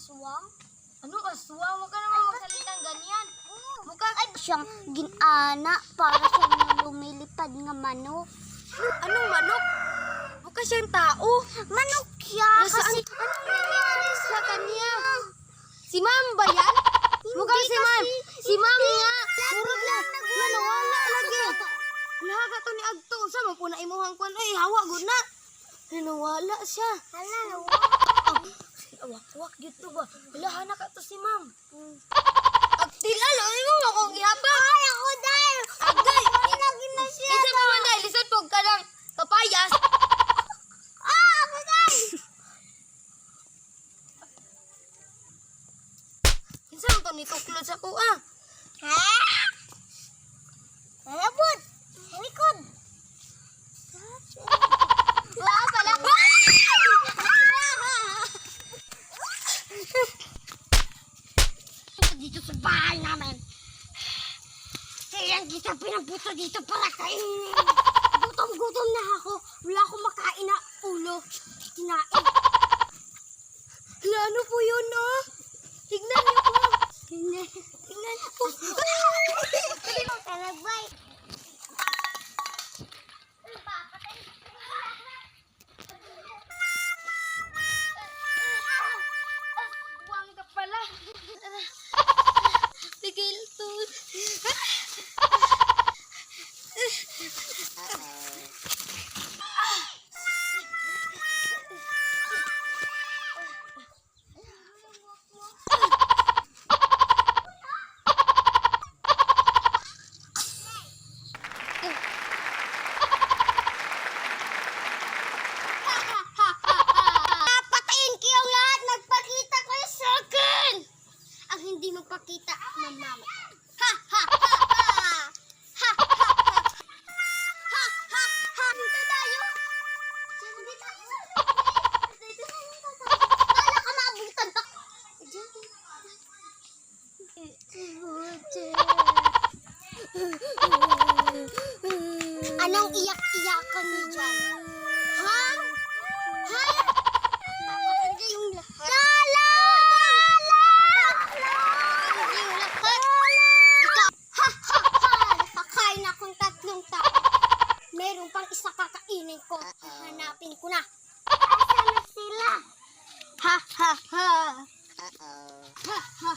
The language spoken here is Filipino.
aswang? Anong aswang? Huwag ka naman magsalitang ganyan. Mukha Ay, siyang ginana para siyang lumilipad nga manok. Anong manok? Mukha siyang tao. Manok siya kasi Anong nangyari sa kanya? Si Ma'am ba yan? Mukhang si Ma'am. Si Ma'am nga. Murag lang. Nanawala lagi. Laga to ni Agto. Sa mo po na imuhang kwan. Ay, hawa gud na. Nanawala siya. hala, Wak gitu ba? Lahan na ka to si Ma'am. Agtilalo, imo mo akong gihapang. ay ako dahil. Agay. Lagi na siya. Isa mo man dahil lisod pog ka ng papayas. Ako dahil. Kinsa mo to nituklod sa kuha? Ha? Malabot. Sa likod. Wala pala. Dito sa bahay namin. Kaya kita pinaputo dito para kainin. Gutom na ako. Wala akong makain na ulo. Kinain. Hala, ano po yun, no? Tignan niyo po. Tignan niyo po. Talagbay. Buwang ka pala. Tigil to. Patayin kayong lahat. Nagpakita kayo sa akin. Ang hindi magpakita, mamama. Ha ha ha ha. Ha ha ha. Ha ha ha. Dito tayo. Dito tayo. Dito tayo. Kala ka maabutan pa. Anong iyak-iyakan niyo dyan? Ha? Ha? Papatayin kayong lahat. Lala! Kayong lahat. Ikaw. Ha ha ha. Nakakain akong 3 tao. Meron pang isa kakainin ko. Hanapin ko na. Asan na sila? Ha ha ha. Ha ha